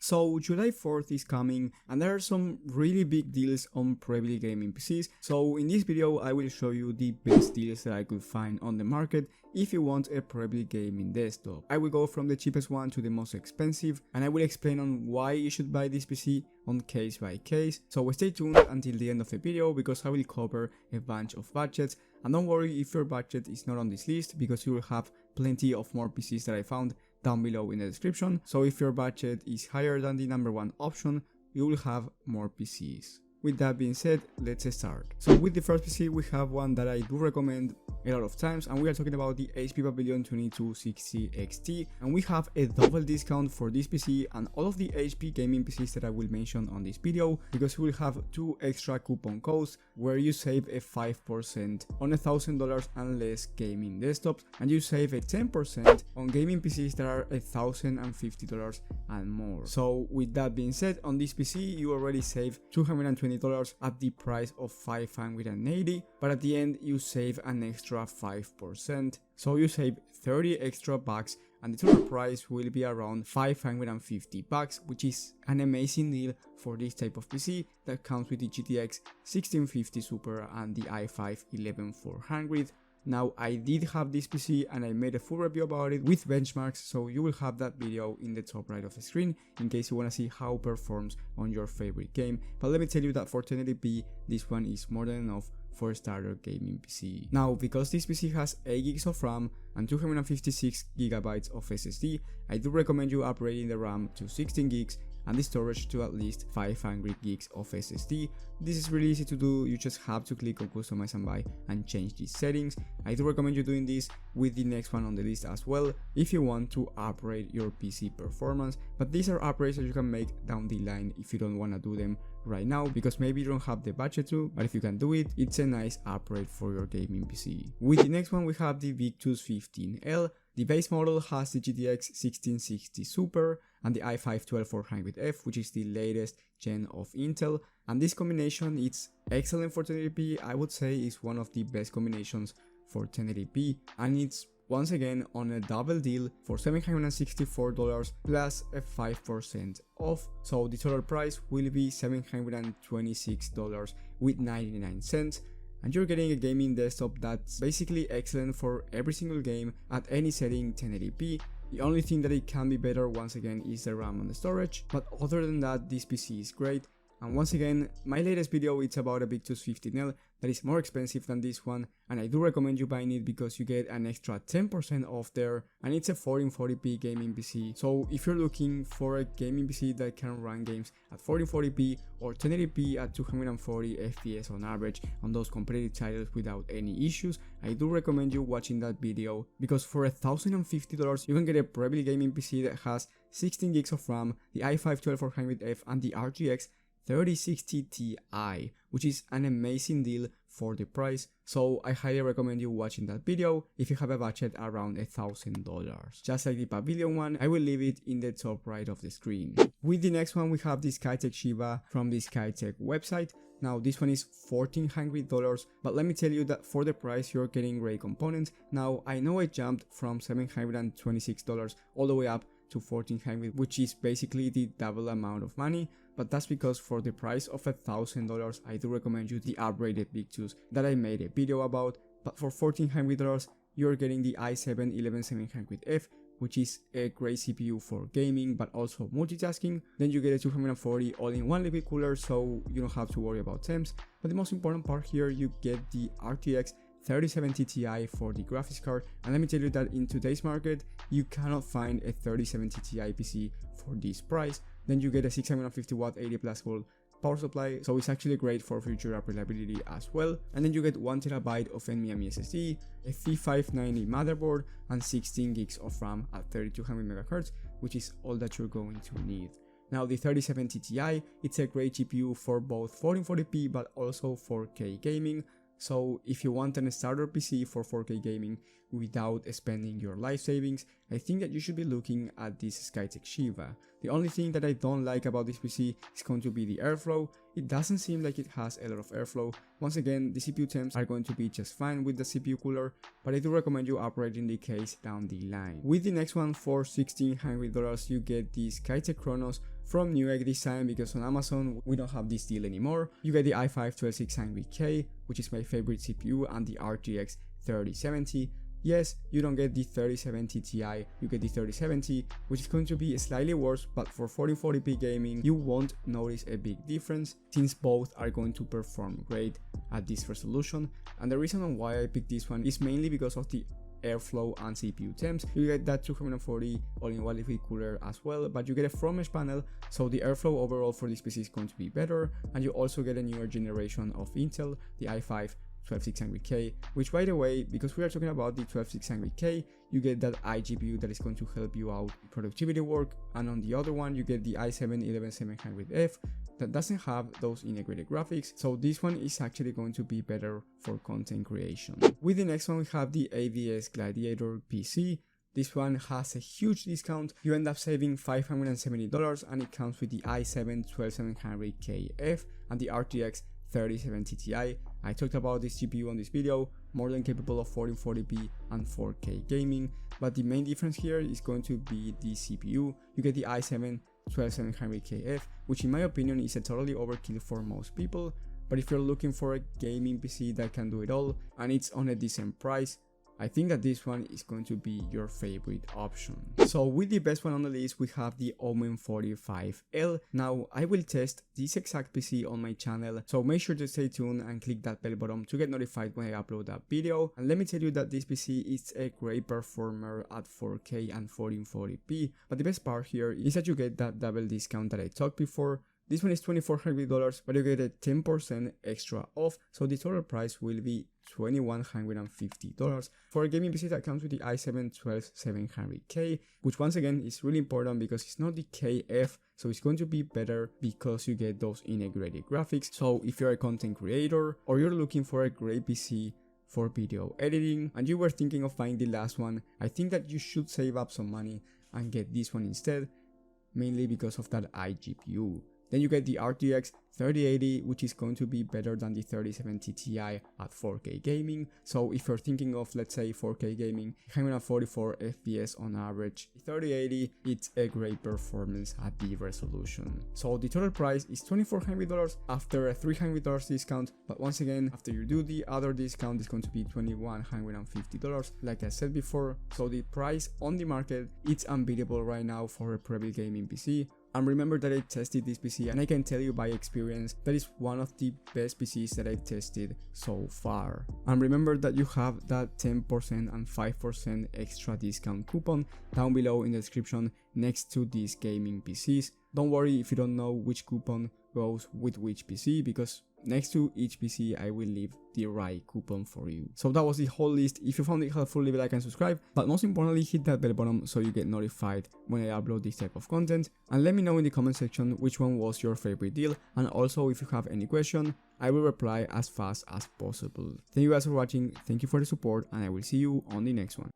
So July 4th is coming and there are some really big deals on Prebuilt gaming PCs. So in this video I will show you the best deals that I could find on the market if you want a Prebuilt gaming desktop. I will go from the cheapest one to the most expensive and I will explain on why you should buy this PC on case by case. So stay tuned until the end of the video because I will cover a bunch of budgets, and don't worry if your budget is not on this list because you will have plenty of more PCs that I found down below in the description. So if your budget is higher than the number one option, you will have more PCs. With that being said, let's start. So with the first PC we have one that I do recommend a lot of times, and we are talking about the HP Pavilion 2260 XT, and we have a double discount for this PC and all of the HP gaming PCs that I will mention on this video, because you will have 2 extra coupon codes where you save a 5% on $1,000 and less gaming desktops, and you save a 10% on gaming PCs that are $1,050 and more. So with that being said, on this PC you already save $220 at the price of $580, but at the end you save an extra 5%, so you save 30 extra bucks and the total price will be around $550, which is an amazing deal for this type of PC that comes with the GTX 1650 Super and the i5 11400. Now I did have this PC and I made a full review about it with benchmarks, so you will have that video in the top right of the screen in case you want to see how it performs on your favorite game. But let me tell you that for 1080p this one is more than enough for a starter gaming PC. Now because this PC has 8 gigs of RAM and 256 gigabytes of SSD, I do recommend you upgrading the RAM to 16 gigs and the storage to at least 500 gigs of SSD. This is really easy to do, you just have to click on customize and buy and change these settings. I do recommend you doing this with the next one on the list as well if you want to upgrade your PC performance, but these are upgrades that you can make down the line if you don't want to do them right now because maybe you don't have the budget to, but if you can do it, it's a nice upgrade for your gaming PC. With the next one we have the Victus 15L. The base model has the GTX 1660 Super and the i5 12400F, which is the latest gen of Intel, and this combination it's excellent for 1080p. I would say it's one of the best combinations for 1080p, and it's once again on a double deal for $764 plus a 5% off, so the total price will be $726 with 99 cents. And you're getting a gaming desktop that's basically excellent for every single game at any setting 1080p. The only thing that it can be better once again is the RAM and the storage, but other than that this PC is great. And once again, my latest video it's about a Victus 15L that is more expensive than this one, and I do recommend you buying it because you get an extra 10% off there, and it's a 1440p gaming PC. So if you're looking for a gaming PC that can run games at 1440p or 1080p at 240 FPS on average on those competitive titles without any issues, I do recommend you watching that video because for $1,050 you can get a Prebuilt gaming PC that has 16 gigs of RAM, the i5 12400F and the RTX 3060 Ti, which is an amazing deal for the price, so I highly recommend you watching that video if you have a budget around $1,000. Just like the Pavilion one, I will leave it in the top right of the screen. With the next one we have the Skytech Shiva from the Skytech website. Now this one is $1,400, but let me tell you that for the price you're getting great components. Now I know I jumped from $726 all the way up to $1,400, which is basically the double amount of money, but that's because for the price of $1,000 I do recommend you the upgraded Victus that I made a video about. But for $1,400 you're getting the i7 11700F, which is a great CPU for gaming but also multitasking. Then you get a 240 all-in-one liquid cooler, so you don't have to worry about temps. But the most important part here, you get the RTX 3070 Ti for the graphics card, and let me tell you that in today's market you cannot find a 3070 Ti PC for this price. Then you get a 650 watt 80 plus volt power supply, so it's actually great for future reliability as well. And then you get 1TB of NVMe SSD, a T590 motherboard and 16 gigs of RAM at 3200 MHz, which is all that you're going to need. Now the 3070 Ti, it's a great GPU for both 1440p but also 4K gaming. So if you want a starter PC for 4K gaming without spending your life savings, I think that you should be looking at this Skytech Shiva. The only thing that I don't like about this PC is going to be the airflow. It doesn't seem like it has a lot of airflow. Once again, the CPU temps are going to be just fine with the CPU cooler, but I do recommend you upgrading the case down the line. With the next one for $1,600 you get the Skytech Chronos from Newegg this time because on Amazon we don't have this deal anymore. You get the i5 12600K, which is my favorite CPU, and the RTX 3070. Yes, you don't get the 3070 Ti, you get the 3070, which is going to be slightly worse, but for 1440p gaming you won't notice a big difference since both are going to perform great at this resolution. And the reason why I picked this one is mainly because of the airflow and CPU temps. You get that 240 all-in-one liquid cooler as well, but you get a front mesh panel, so the airflow overall for this PC is going to be better, and you also get a newer generation of Intel, the i5 12600K, which by the way, because we are talking about the 12600K, you get that iGPU that is going to help you out with productivity work, and on the other one you get the i7-11700F that doesn't have those integrated graphics, so this one is actually going to be better for content creation. With the next one we have the AVS Gladiator PC. This one has a huge discount. You end up saving $570, and it comes with the i7-12700KF and the RTX 3070 Ti. I talked about this GPU on this video, more than capable of 1440p and 4K gaming, but the main difference here is going to be the CPU. You get the i7-12700KF, which in my opinion is a totally overkill for most people, but if you're looking for a gaming PC that can do it all and it's on a decent price, I think that this one is going to be your favorite option. So with the best one on the list we have the Omen 45L. Now I will test this exact PC on my channel, so make sure to stay tuned and click that bell button to get notified when I upload that video. And let me tell you that this PC is a great performer at 4K and 1440p, but the best part here is that you get that double discount that I talked before. This one is $2,400, but you get a 10% extra off, so the total price will be $2,150 for a gaming PC that comes with the i7-12700K, which once again is really important because it's not the KF, so it's going to be better because you get those integrated graphics. So if you're a content creator or you're looking for a great PC for video editing and you were thinking of buying the last one, I think that you should save up some money and get this one instead, mainly because of that iGPU. Then you get the RTX 3080, which is going to be better than the 3070 Ti at 4K gaming. So if you're thinking of, let's say, 4K gaming, hanging at 44 FPS on average, the 3080, it's a great performance at the resolution. So the total price is $2,400 after a $300 discount, but once again, after you do the other discount, it's going to be $2,150, like I said before. So the price on the market, it's unbeatable right now for a Prebuilt gaming PC. And remember that I tested this PC and I can tell you by experience that is one of the best PCs that I've tested so far. And remember that you have that 10% and 5% extra discount coupon down below in the description next to these gaming PCs. Don't worry if you don't know which coupon goes with which PC, because next to each PC I will leave the right coupon for you. So that was the whole list. If you found it helpful, leave a like and subscribe, but most importantly hit that bell button so you get notified when I upload this type of content, and let me know in the comment section which one was your favorite deal, and also if you have any question I will reply as fast as possible. Thank you guys for watching, thank you for the support, and I will see you on the next one.